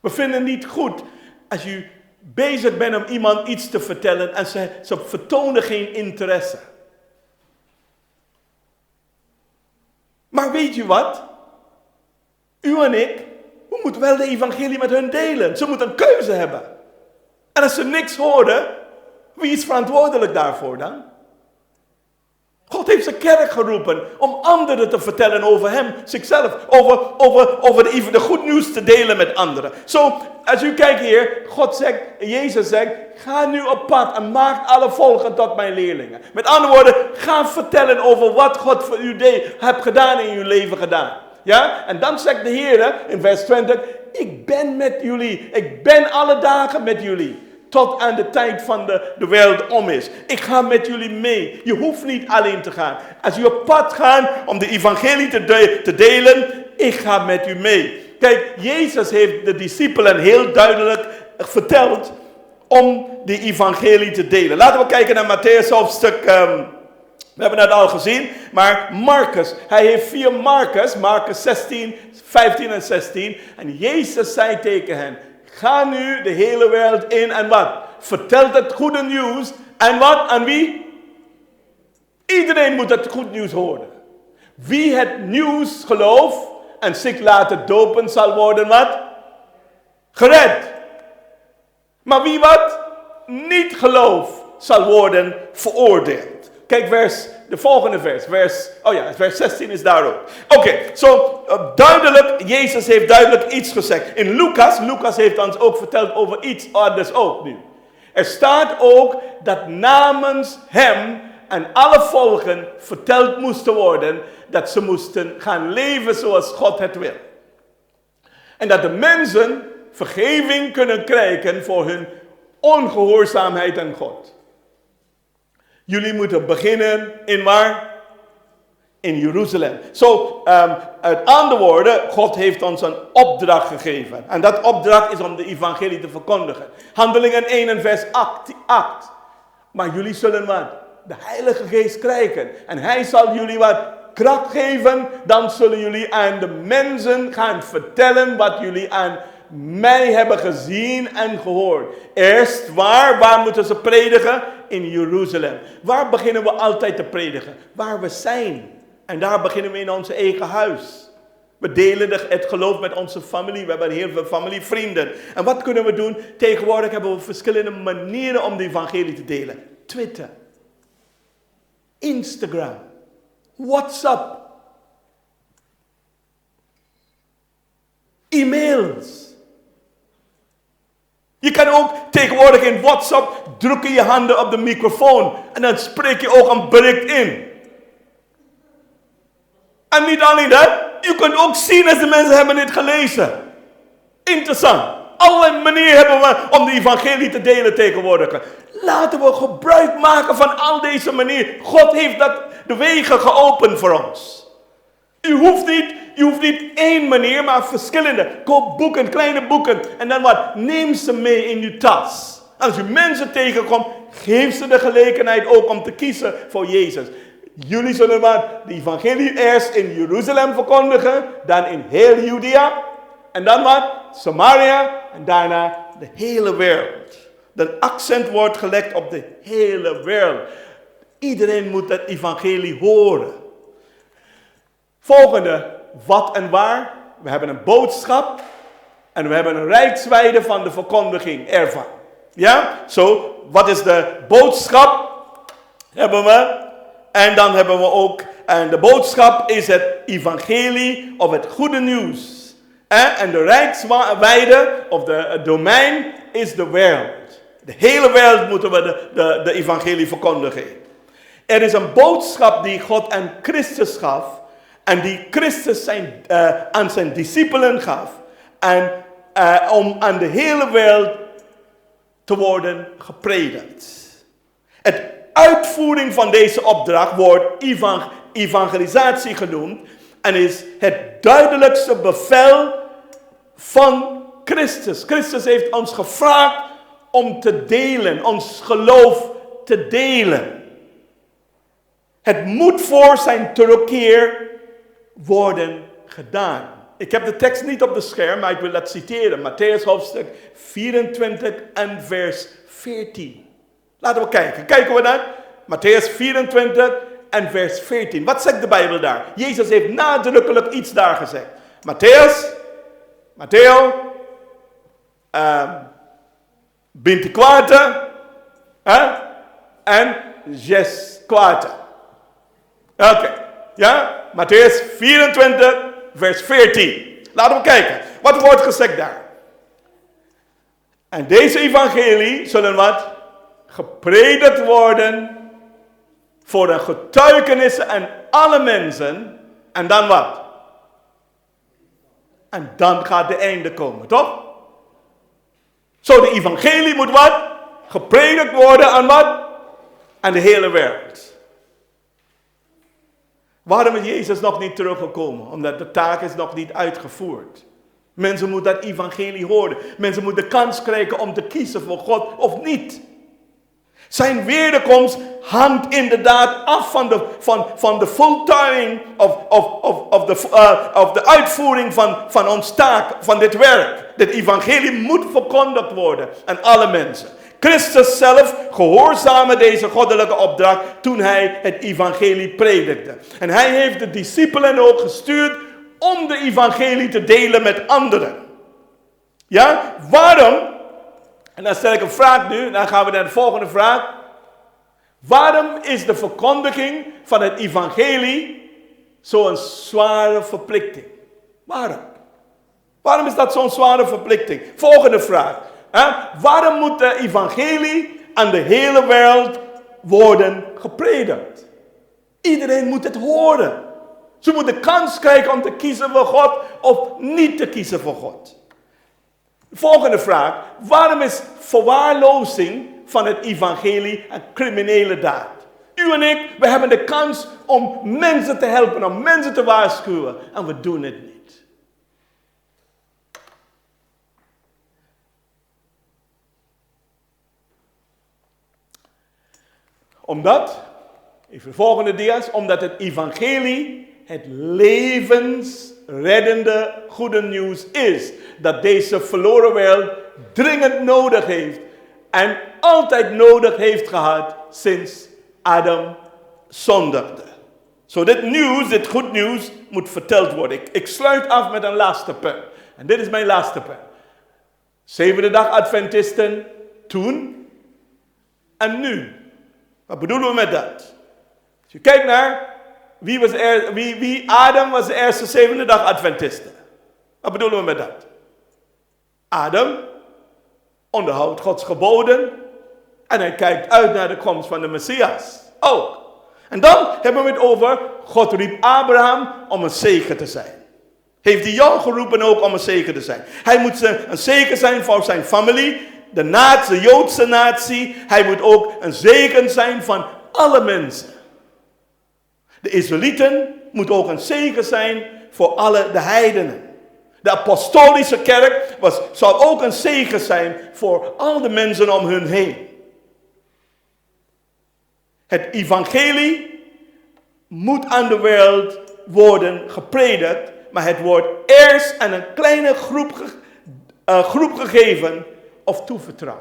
We vinden het niet goed als je bezig bent om iemand iets te vertellen en ze vertonen geen interesse. Maar weet je wat? U en ik, we moeten wel de evangelie met hun delen. Ze moeten een keuze hebben. En als ze niks horen, wie is verantwoordelijk daarvoor dan? God heeft zijn kerk geroepen om anderen te vertellen over hem, zichzelf. Over de goed nieuws te delen met anderen. Zo, als u kijkt hier, Jezus zegt, ga nu op pad en maak alle volken tot mijn leerlingen. Met andere woorden, ga vertellen over wat God voor u hebt gedaan in uw leven gedaan. Ja? En dan zegt de Heer in vers 20, ik ben met jullie, ik ben alle dagen met jullie. Tot aan de tijd van de wereld om is. Ik ga met jullie mee. Je hoeft niet alleen te gaan. Als je op pad gaat om de evangelie te delen, ik ga met u mee. Kijk, Jezus heeft de discipelen heel duidelijk verteld om de evangelie te delen. Laten we kijken naar Matthäus hoofdstuk. We hebben het al gezien. Maar Marcus, hij heeft 4 Marcus 16, 15 en 16. En Jezus zei tegen hen. Ga nu de hele wereld in en wat? Vertelt het goede nieuws. En wat? Aan wie? Iedereen moet het goed nieuws horen. Wie het nieuws gelooft en zich laten dopen zal worden wat? Gered. Maar wie wat? Niet gelooft zal worden veroordeeld. Kijk de volgende vers. Vers 16 is daar ook. Oké, duidelijk, Jezus heeft duidelijk iets gezegd. In Lucas heeft ons ook verteld over iets anders ook nu. Er staat ook dat namens hem en alle volken verteld moesten worden dat ze moesten gaan leven zoals God het wil. En dat de mensen vergeving kunnen krijgen voor hun ongehoorzaamheid aan God. Jullie moeten beginnen in waar? In Jeruzalem. Uit andere woorden, God heeft ons een opdracht gegeven. En dat opdracht is om de evangelie te verkondigen. Handelingen 1 en vers 8. Maar jullie zullen wat? De Heilige Geest krijgen. En hij zal jullie wat kracht geven. Dan zullen jullie aan de mensen gaan vertellen wat jullie aan mij hebben gezien en gehoord. Eerst waar moeten ze predigen? In Jeruzalem. Waar beginnen we altijd te predigen? Waar we zijn. En daar beginnen we in onze eigen huis. We delen het geloof met onze familie. We hebben heel veel familievrienden. En wat kunnen we doen? Tegenwoordig hebben we verschillende manieren om de evangelie te delen. Twitter. Instagram. WhatsApp. E-mails. Je kan ook tegenwoordig in WhatsApp drukken je handen op de microfoon. En dan spreek je ook een bericht in. En niet alleen dat, je kunt ook zien als de mensen hebben dit gelezen. Interessant. Allerlei manieren hebben we om de evangelie te delen tegenwoordig. Laten we gebruik maken van al deze manieren. God heeft de wegen geopend voor ons. Je hoeft niet één manier, maar verschillende. Koop boeken, kleine boeken. En dan wat? Neem ze mee in je tas. Als u mensen tegenkomt, geef ze de gelegenheid ook om te kiezen voor Jezus. Jullie zullen wat? De evangelie eerst in Jeruzalem verkondigen. Dan in heel Judea. En dan wat? Samaria. En daarna de hele wereld. De accent wordt gelegd op de hele wereld. Iedereen moet het evangelie horen. Volgende, wat en waar. We hebben een boodschap. En we hebben een rijkswijde van de verkondiging ervan. Ja? Zo, wat is de boodschap? Hebben we. En dan hebben we ook, en de boodschap is het evangelie of het goede nieuws. En de rijkswijde of het domein is de wereld. De hele wereld moeten we de evangelie verkondigen. Er is een boodschap die God aan Christus gaf. En die Christus aan zijn discipelen gaf. En om aan de hele wereld te worden gepredikt. Het uitvoering van deze opdracht wordt evangelisatie genoemd. En is het duidelijkste bevel van Christus. Christus heeft ons gevraagd om te delen. Ons geloof te delen. Het moet voor zijn terugkeer worden gedaan. Ik heb de tekst niet op de scherm, maar ik wil dat citeren. Matthäus hoofdstuk 24 en vers 14. Laten we kijken. Kijken we naar Matthäus 24 en vers 14. Wat zegt de Bijbel daar? Jezus heeft nadrukkelijk iets daar gezegd. Matteo, 24 en 6. Oké. Ja? Matthäus 24 vers 14. Laten we kijken. Wat wordt gezegd daar? En deze evangelie zullen wat? Gepredikt worden voor de getuigenissen aan alle mensen. En dan wat? En dan gaat de einde komen, toch? Zo, de evangelie moet wat? Gepredikt worden aan wat? Aan de hele wereld. Waarom is Jezus nog niet teruggekomen? Omdat de taak is nog niet uitgevoerd. Mensen moeten dat evangelie horen. Mensen moeten de kans krijgen om te kiezen voor God of niet. Zijn wederkomst hangt inderdaad af van de voltooiing of de uitvoering van ons taak, van dit werk. Dit evangelie moet verkondigd worden aan alle mensen. Christus zelf gehoorzaamde deze goddelijke opdracht toen hij het evangelie predikte. En hij heeft de discipelen ook gestuurd om de evangelie te delen met anderen. Ja, waarom? En dan stel ik een vraag nu, dan gaan we naar de volgende vraag. Waarom is de verkondiging van het evangelie zo'n zware verplichting? Waarom? Waarom is dat zo'n zware verplichting? Volgende vraag. Waarom moet de evangelie aan de hele wereld worden gepredikt? Iedereen moet het horen. Ze moeten kans krijgen om te kiezen voor God of niet te kiezen voor God. Volgende vraag. Waarom is verwaarlozing van het evangelie een criminele daad? U en ik, we hebben de kans om mensen te helpen, om mensen te waarschuwen. En we doen het niet. Omdat, even de volgende dia's, omdat het evangelie het levensreddende goede nieuws is. Dat deze verloren wereld dringend nodig heeft. En altijd nodig heeft gehad sinds Adam zondigde. Zo dit nieuws, dit goed nieuws moet verteld worden. Ik sluit af met een laatste punt. En dit is mijn laatste punt. Zevende dag Adventisten toen en nu. Wat bedoelen we met dat? Als je kijkt naar Adam was de eerste zevende dag Adventiste. Wat bedoelen we met dat? Adam onderhoudt Gods geboden en hij kijkt uit naar de komst van de Messias. Ook. En dan hebben we het over, God riep Abraham om een zegen te zijn. Heeft hij jou geroepen ook om een zegen te zijn. Hij moet een zegen zijn voor zijn familie, de Joodse natie. Hij moet ook een zegen zijn van alle mensen. De Israëlieten moet ook een zegen zijn voor alle de heidenen. De apostolische kerk zal ook een zegen zijn voor al de mensen om hun heen. Het evangelie moet aan de wereld worden gepredikt, maar het wordt eerst aan een kleine groep gegeven of toevertrouwd.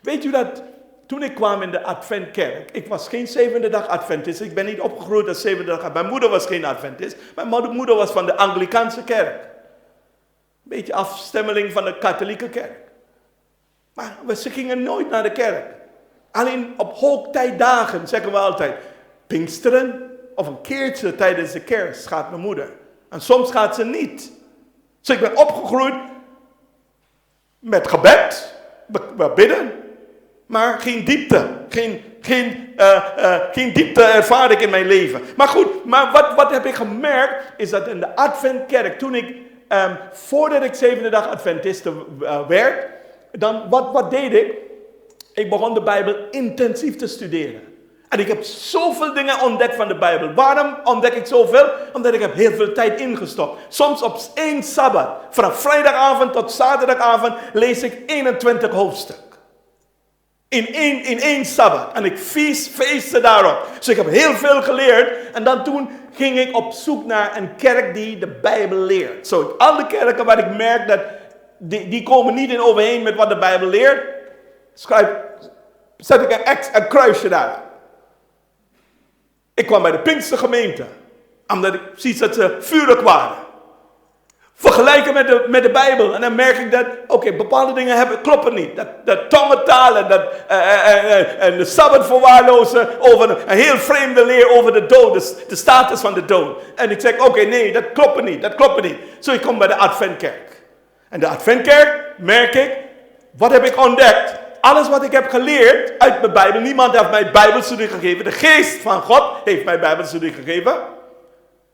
Weet u dat toen ik kwam in de Adventkerk, ik was geen zevende dag Adventist, ik ben niet opgegroeid als zevende dag. Mijn moeder was geen Adventist, mijn moeder was van de Anglikaanse kerk. beetje afstemmeling van de katholieke kerk. Maar ze gingen nooit naar de kerk. Alleen op hoogtijdagen, zeggen we altijd, Pinksteren of een keertje tijdens de kerst gaat mijn moeder. En soms gaat ze niet. Dus ik ben opgegroeid met gebed, we bidden, maar geen diepte. Geen diepte ervaar ik in mijn leven. Maar goed, maar wat heb ik gemerkt, is dat in de Adventkerk, toen ik, voordat ik zevende dag Adventiste werd, dan wat deed ik? Ik begon de Bijbel intensief te studeren. En ik heb zoveel dingen ontdekt van de Bijbel. Waarom ontdek ik zoveel? Omdat ik heb heel veel tijd ingestopt. Soms op één Sabbat, van vrijdagavond tot zaterdagavond, lees ik 21 hoofdstuk. In één Sabbat. En ik feestte daarop. Dus ik heb heel veel geleerd. En dan toen ging ik op zoek naar een kerk die de Bijbel leert. Zo, alle kerken waar ik merk dat die komen niet in overeen met wat de Bijbel leert, zet ik een kruisje daar. Ik kwam bij de Pinkstergemeente, omdat ik zie dat ze vurig waren. Vergelijken met de Bijbel. En dan merk ik dat, bepaalde dingen kloppen niet. Dat tongentalen, en de Sabbat verwaarlozen over een heel vreemde leer over de dood, de status van de dood. En ik zeg, nee, dat klopt niet. Zo, ik kom bij de Adventkerk. En de Adventkerk merk ik, wat heb ik ontdekt? Alles wat ik heb geleerd uit mijn Bijbel, niemand heeft mij Bijbelstudie gegeven. De geest van God heeft mij Bijbelstudie gegeven.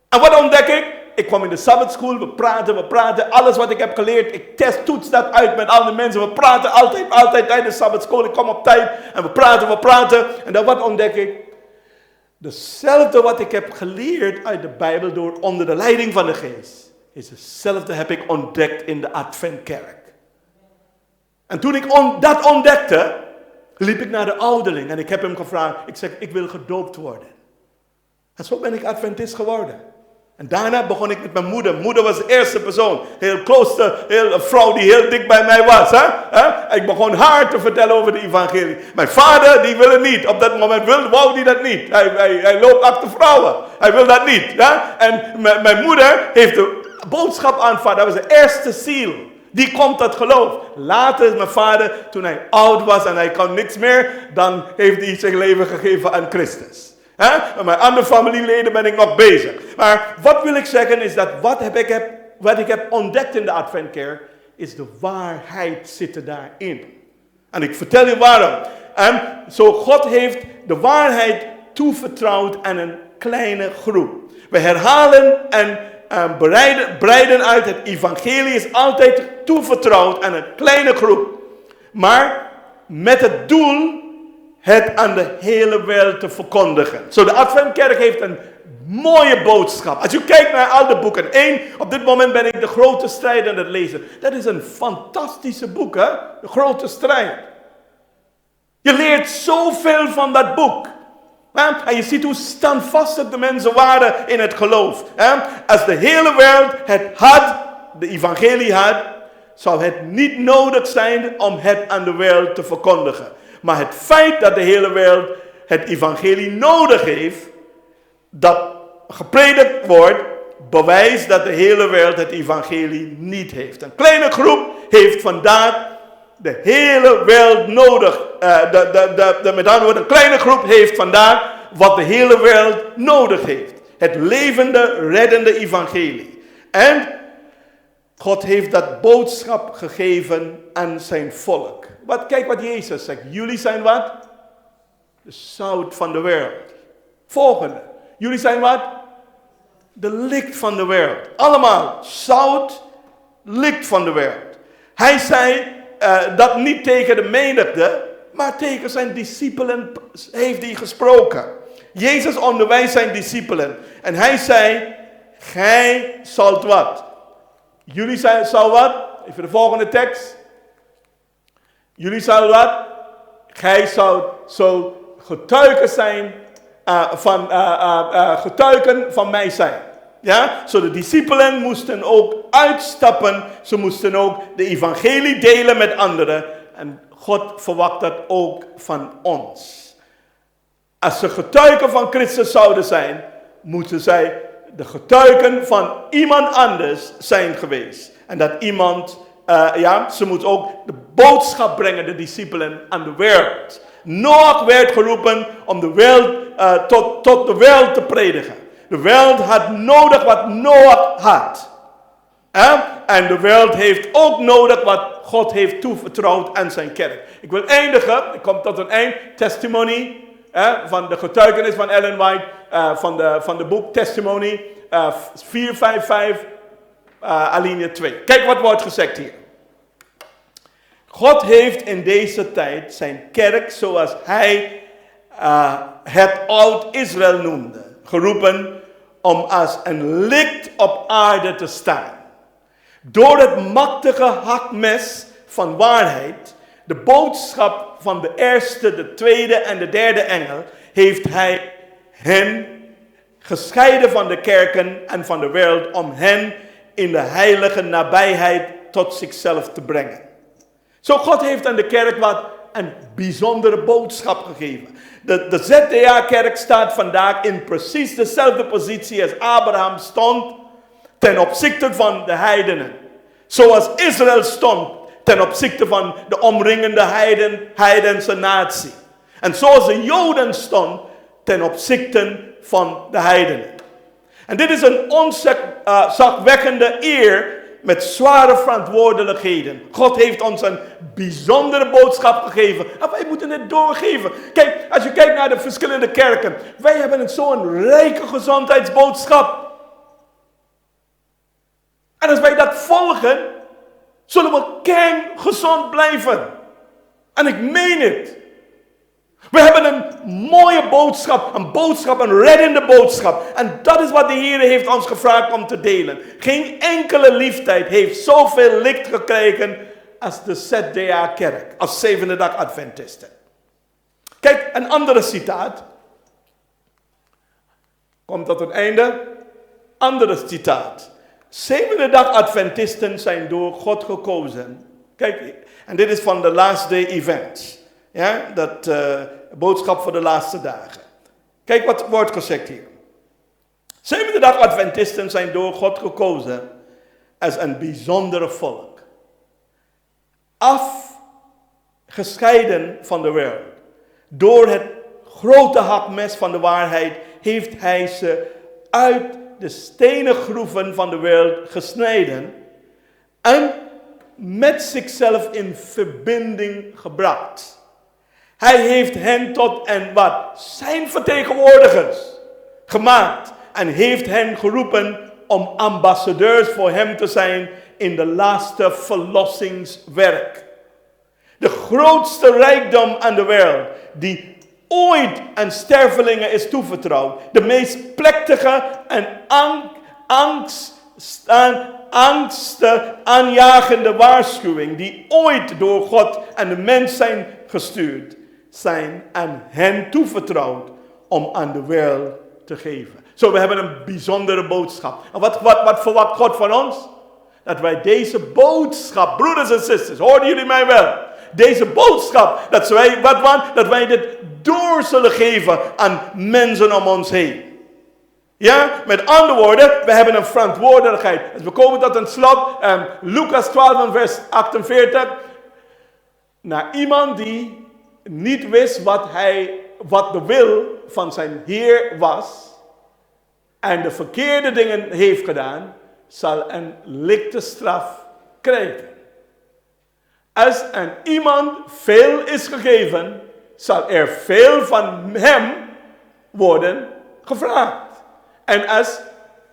En wat ontdek ik? Ik kwam in de Sabbatschool, we praten, alles wat ik heb geleerd, ik toets dat uit met andere mensen. We praten altijd tijdens de Sabbatschool, ik kom op tijd en we praten. En dan wat ontdek ik? Dezelfde wat ik heb geleerd uit de Bijbel onder de leiding van de geest, is hetzelfde heb ik ontdekt in de Adventkerk. En toen ik dat ontdekte, liep ik naar de ouderling en ik heb hem gevraagd, ik zeg, ik wil gedoopt worden. En zo ben ik Adventist geworden. En daarna begon ik met mijn moeder. Moeder was de eerste persoon, een vrouw die heel dik bij mij was. Ik begon haar te vertellen over de evangelie. Mijn vader, die wil het niet. Op dat moment wou hij dat niet. Hij loopt achter vrouwen. Hij wil dat niet. En mijn moeder heeft de boodschap aanvaard. Dat was de eerste ziel. Die komt tot geloof. Later is mijn vader, toen hij oud was en hij kon niks meer, dan heeft hij zijn leven gegeven aan Christus. Met mijn andere familieleden ben ik nog bezig. Maar wat wil ik zeggen is dat wat ik heb ontdekt in de Adventkerk, is de waarheid zit daarin. En ik vertel je waarom. Zo God heeft de waarheid toevertrouwd aan een kleine groep. We herhalen en breiden uit. Het evangelie is altijd toevertrouwd aan een kleine groep. Maar met het doel het aan de hele wereld te verkondigen. Zo, de Adventkerk heeft een mooie boodschap. Als u kijkt naar al de boeken. Op dit moment ben ik De Grote Strijd aan het lezen. Dat is een fantastische boek, hè? De Grote Strijd. Je leert zoveel van dat boek. En je ziet hoe standvastig de mensen waren in het geloof. Als de hele wereld het had, de evangelie had, zou het niet nodig zijn om het aan de wereld te verkondigen. Maar het feit dat de hele wereld het evangelie nodig heeft, dat gepredikt wordt, bewijst dat de hele wereld het evangelie niet heeft. Een kleine groep heeft vandaag de hele wereld nodig. Met andere woorden, een kleine groep heeft vandaag wat de hele wereld nodig heeft. Het levende, reddende evangelie. En God heeft dat boodschap gegeven aan zijn volk. Kijk wat Jezus zegt. Jullie zijn wat? De zout van de wereld. Volgende. Jullie zijn wat? De licht van de wereld. Allemaal zout, licht van de wereld. Hij zei dat niet tegen de menigte, maar tegen zijn discipelen heeft hij gesproken. Jezus onderwijst zijn discipelen. En hij zei, gij zult wat? Jullie zal wat? Even de volgende tekst. Jullie zullen wat? Gij zult getuigen zijn getuigen van mij zijn. Ja? Zo de discipelen moesten ook uitstappen. Ze moesten ook de evangelie delen met anderen. En God verwacht dat ook van ons. Als ze getuigen van Christus zouden zijn, moeten zij de getuigen van iemand anders zijn geweest. En dat iemand, ze moet ook de boodschap brengen, de discipelen, aan de wereld. Noach werd geroepen om de wereld, tot de wereld te predigen. De wereld had nodig wat Noach had. En de wereld heeft ook nodig wat God heeft toevertrouwd aan zijn kerk. Ik wil eindigen, ik kom tot een eind, testimony van de getuigenis van Ellen White, van de boek Testimony, 455, alinea 2. Kijk wat wordt gezegd hier. God heeft in deze tijd zijn kerk, zoals hij het Oud-Israël noemde, geroepen om als een licht op aarde te staan. Door het machtige hakmes van waarheid, de boodschap van de eerste, de tweede en de derde engel, heeft hij hen gescheiden van de kerken en van de wereld om hen in de heilige nabijheid tot zichzelf te brengen. Zo God heeft aan de kerk een bijzondere boodschap gegeven. De ZDA-kerk staat vandaag in precies dezelfde positie als Abraham stond ten opzichte van de heidenen. Zoals Israël stond ten opzichte van de omringende heidense natie. En zoals de Joden stond ten opzichte van de heidenen. En dit is een ontzagwekkende eer met zware verantwoordelijkheden. God heeft ons een bijzondere boodschap gegeven. En wij moeten het doorgeven. Kijk, als je kijkt naar de verschillende kerken. Wij hebben zo'n rijke gezondheidsboodschap. En als wij dat volgen, zullen we kerngezond blijven. En ik meen het. We hebben een mooie boodschap, een reddende boodschap. En dat is wat de Heer heeft ons gevraagd om te delen. Geen enkele leeftijd heeft zoveel licht gekregen als de ZDA-kerk, als Zevende Dag Adventisten. Kijk, een andere citaat. Komt tot het einde. Andere citaat. Zevende Dag Adventisten zijn door God gekozen. Kijk, en dit is van de Last Day Events. Ja, dat boodschap voor de laatste dagen. Kijk wat wordt gezegd hier. Zevende Dag Adventisten zijn door God gekozen als een bijzondere volk. Afgescheiden van de wereld. Door het grote hakmes van de waarheid heeft hij ze uit de stenen groeven van de wereld gesneden en met zichzelf in verbinding gebracht. Hij heeft hen tot zijn vertegenwoordigers gemaakt en heeft hen geroepen om ambassadeurs voor hem te zijn in de laatste verlossingswerk. De grootste rijkdom aan de wereld die ooit aan stervelingen is toevertrouwd. De meest plechtige en angstaanjagende waarschuwing die ooit door God en de mens zijn gestuurd, zijn aan hen toevertrouwd om aan de wereld te geven. Zo, we hebben een bijzondere boodschap. En wat verwacht God van ons? Dat wij deze boodschap, broeders en zusters, hoorden jullie mij wel? Deze boodschap, dat wij dit door zullen geven aan mensen om ons heen. Ja, met andere woorden, we hebben een verantwoordelijkheid. Dus we komen tot een slot, Lucas 12 vers 48. Naar iemand die niet wist wat de wil van zijn Heer was en de verkeerde dingen heeft gedaan, zal een lichte straf krijgen. Als aan iemand veel is gegeven, zal er veel van hem worden gevraagd. En als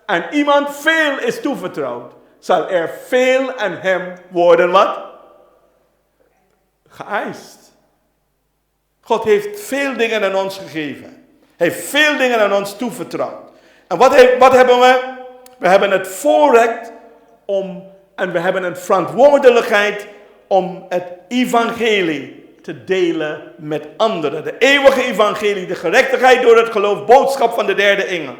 aan iemand veel is toevertrouwd, zal er veel aan hem worden wat? Geëist. God heeft veel dingen aan ons gegeven. Hij heeft veel dingen aan ons toevertrouwd. En wat hebben we? We hebben het voorrecht en we hebben een verantwoordelijkheid om het evangelie te delen met anderen. De eeuwige evangelie, de gerechtigheid door het geloof, boodschap van de derde engel.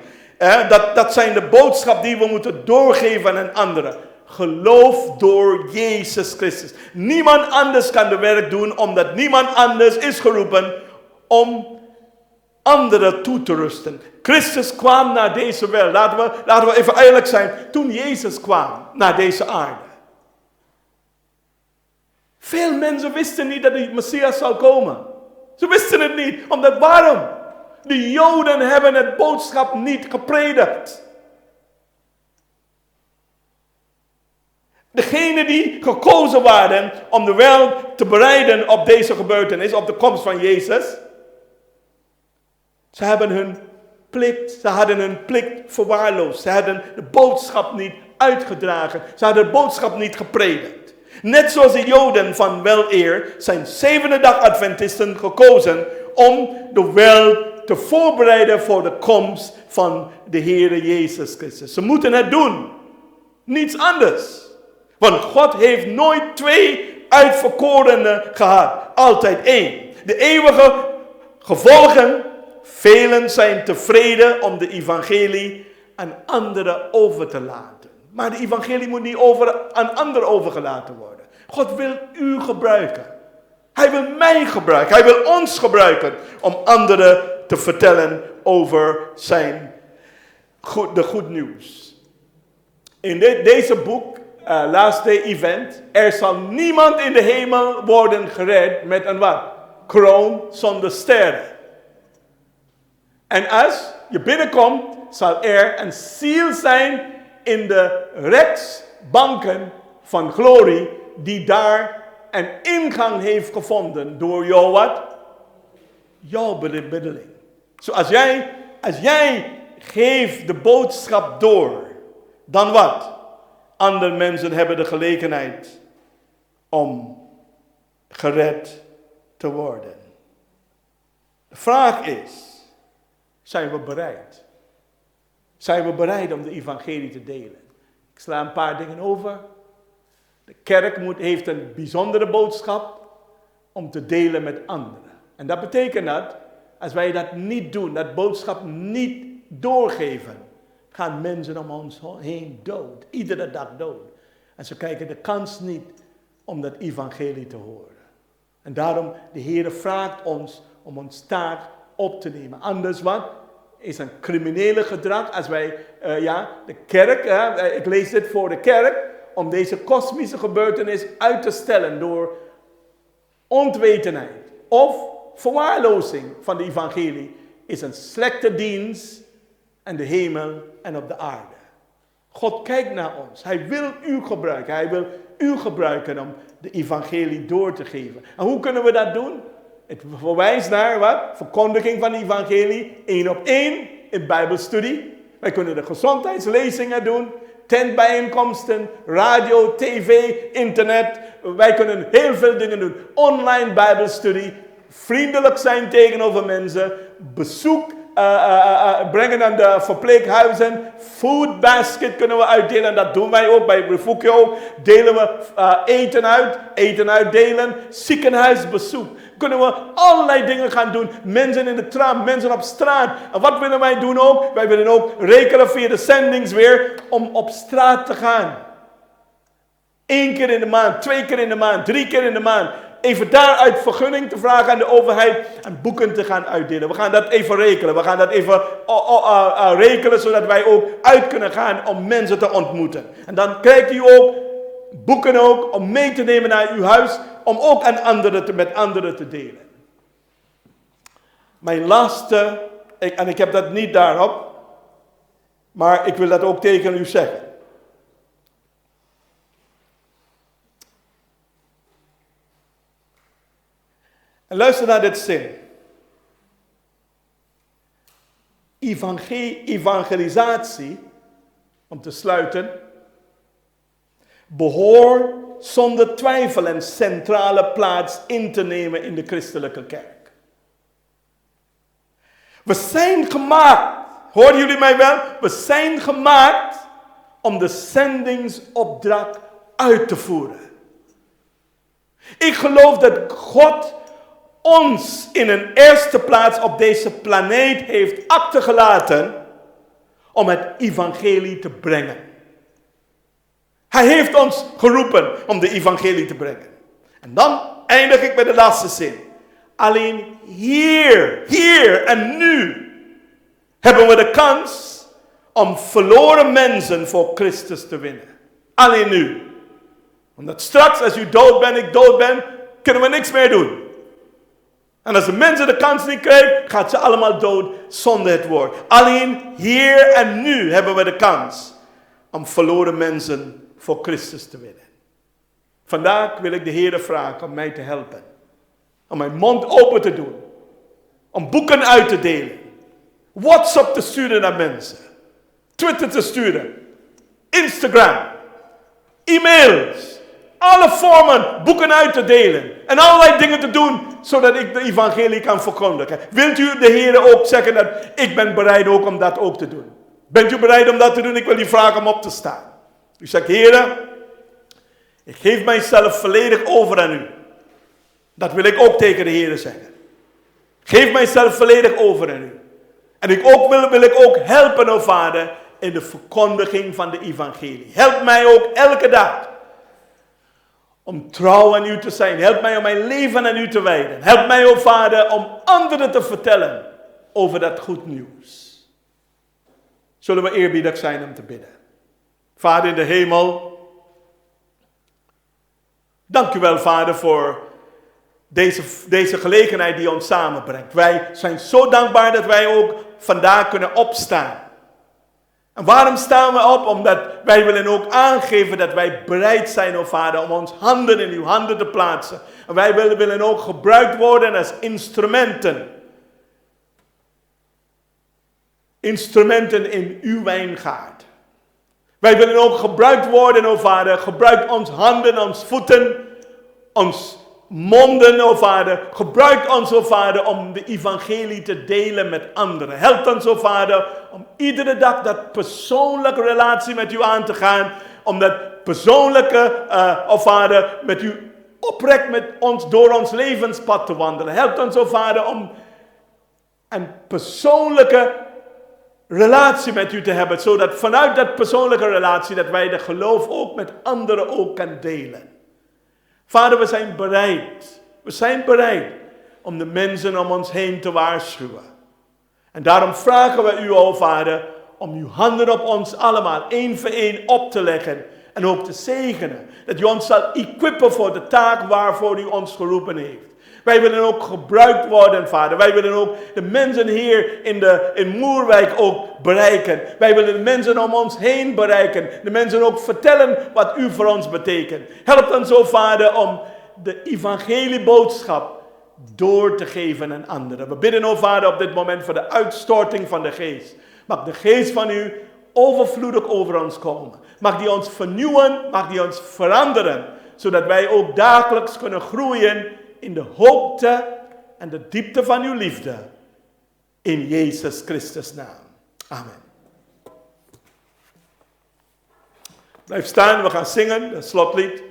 Dat zijn de boodschap die we moeten doorgeven aan anderen. Geloof door Jezus Christus. Niemand anders kan de werk doen, omdat niemand anders is geroepen om anderen toe te rusten. Christus kwam naar deze wereld. Laten we even eerlijk zijn. Toen Jezus kwam naar deze aarde. Veel mensen wisten niet dat de Messias zou komen. Ze wisten het niet. Omdat waarom? De Joden hebben het boodschap niet gepredikt. Degenen die gekozen waren om de wereld te bereiden op deze gebeurtenis, op de komst van Jezus. Ze hadden hun plicht verwaarloosd. Ze hadden de boodschap niet uitgedragen. Ze hadden de boodschap niet gepredikt. Net zoals de Joden van weleer zijn zevende dag Adventisten gekozen om de wereld te voorbereiden voor de komst van de Heere Jezus Christus. Ze moeten het doen. Niets anders. Want God heeft nooit twee uitverkorenen gehad. Altijd één. De eeuwige gevolgen. Velen zijn tevreden om de evangelie aan anderen over te laten. Maar de evangelie moet niet aan anderen overgelaten worden. God wil u gebruiken. Hij wil mij gebruiken. Hij wil ons gebruiken om anderen te vertellen over de goed nieuws. In deze boek, Last Day Event, er zal niemand in de hemel worden gered met een wat? Kroon zonder sterren. En als je binnenkomt, zal er een ziel zijn in de rechtsbanken van glorie, die daar een ingang heeft gevonden door jouw wat? Jouw bemiddeling. Zo als jij geeft de boodschap door, dan wat? Andere mensen hebben de gelegenheid om gered te worden. De vraag is, zijn we bereid? Zijn we bereid om de evangelie te delen? Ik sla een paar dingen over. De kerk heeft een bijzondere boodschap om te delen met anderen. En dat betekent dat, als wij dat niet doen, dat boodschap niet doorgeven, gaan mensen om ons heen dood. Iedere dag dood. En ze krijgen de kans niet om dat evangelie te horen. En daarom, de Heer vraagt ons om ons taak op te nemen. Anders wat? Is een criminele gedrag als wij, de kerk, ik lees dit voor de kerk, om deze kosmische gebeurtenis uit te stellen door ontwetenheid of verwaarlozing van de evangelie, is een slechte dienst aan de hemel en op de aarde. God kijkt naar ons. Hij wil u gebruiken. Hij wil u gebruiken om de evangelie door te geven. En hoe kunnen we dat doen? Het verwijst naar wat? Verkondiging van de evangelie, 1 op 1 in bijbelstudie. Wij kunnen de gezondheidslezingen doen, tentbijeenkomsten, radio, tv, internet. Wij kunnen heel veel dingen doen. Online bijbelstudie, vriendelijk zijn tegenover mensen, bezoek brengen aan de verpleeghuizen, food basket kunnen we uitdelen. Dat doen wij ook bij Refugio ook. Delen we eten uitdelen, ziekenhuisbezoek. Kunnen we allerlei dingen gaan doen. Mensen in de tram, mensen op straat. En wat willen wij doen ook? Wij willen ook rekenen via de zendings weer om op straat te gaan. 1 keer in de maand, 2 keer in de maand, 3 keer in de maand. Even daaruit vergunning te vragen aan de overheid en boeken te gaan uitdelen. We gaan dat even rekenen. We gaan dat even rekenen zodat wij ook uit kunnen gaan om mensen te ontmoeten. En dan krijgt u ook boeken ook om mee te nemen naar uw huis. Om ook met anderen te delen. Mijn laatste, en ik heb dat niet daarop. Maar ik wil dat ook tegen u zeggen. En luister naar dit zin. Evangelisatie, om te sluiten, behoort zonder twijfel een centrale plaats in te nemen in de christelijke kerk. We zijn gemaakt, horen jullie mij wel? We zijn gemaakt om de zendingsopdracht uit te voeren. Ik geloof dat God ons in een eerste plaats op deze planeet heeft achtergelaten om het evangelie te brengen. Hij heeft ons geroepen om de evangelie te brengen. En dan eindig ik met de laatste zin. Alleen hier en nu hebben we de kans om verloren mensen voor Christus te winnen. Alleen nu. Omdat straks als u dood bent, ik dood ben, kunnen we niks meer doen. En als de mensen de kans niet krijgen, gaat ze allemaal dood zonder het woord. Alleen hier en nu hebben we de kans om verloren mensen voor Christus te winnen. Vandaag wil ik de Heer vragen om mij te helpen. Om mijn mond open te doen. Om boeken uit te delen. WhatsApp te sturen naar mensen. Twitter te sturen. Instagram. E-mails. Alle vormen boeken uit te delen. En allerlei dingen te doen, zodat ik de evangelie kan verkondigen. Wilt u de Heer ook zeggen dat ik ben bereid ook om dat ook te doen? Bent u bereid om dat te doen? Ik wil u vragen om op te staan. U zegt, Heer, ik geef mijzelf volledig over aan u. Dat wil ik ook tegen de Heer zeggen. Geef mijzelf volledig over aan u. En wil ik ook helpen, o Vader, in de verkondiging van de evangelie. Help mij ook elke dag om trouw aan u te zijn. Help mij om mijn leven aan u te wijden. Help mij, o Vader, om anderen te vertellen over dat goed nieuws. Zullen we eerbiedig zijn om te bidden. Vader in de hemel, dank u wel, Vader, voor deze gelegenheid die ons samenbrengt. Wij zijn zo dankbaar dat wij ook vandaag kunnen opstaan. En waarom staan we op? Omdat wij willen ook aangeven dat wij bereid zijn, o Vader, om ons handen in uw handen te plaatsen. En wij willen ook gebruikt worden als instrumenten. Instrumenten in uw wijngaard. Wij willen ook gebruikt worden, o Vader. Gebruik ons handen, ons voeten, ons monden, o Vader. Gebruik ons, o Vader, om de evangelie te delen met anderen. Help ons, o Vader, om iedere dag dat persoonlijke relatie met u aan te gaan. Om dat persoonlijke, o Vader, met u oprecht met ons door ons levenspad te wandelen. Help ons, o Vader, om een persoonlijke relatie met u te hebben. Zodat vanuit dat persoonlijke relatie, dat wij de geloof ook met anderen ook kan delen. Vader, we zijn bereid. We zijn bereid om de mensen om ons heen te waarschuwen. En daarom vragen we u, o Vader, om uw handen op ons allemaal één voor één op te leggen. En ook te zegenen. Dat u ons zal equippen voor de taak waarvoor u ons geroepen heeft. Wij willen ook gebruikt worden, Vader. Wij willen ook de mensen hier in Moerwijk ook bereiken. Wij willen de mensen om ons heen bereiken. De mensen ook vertellen wat u voor ons betekent. Help ons zo, Vader, om de evangelieboodschap door te geven aan anderen. We bidden, o Vader, op dit moment voor de uitstorting van de geest. Mag de geest van u overvloedig over ons komen. Mag die ons vernieuwen, mag die ons veranderen. Zodat wij ook dagelijks kunnen groeien in de hoogte en de diepte van uw liefde. In Jezus Christus' naam. Amen. Blijf staan, we gaan zingen, het slotlied.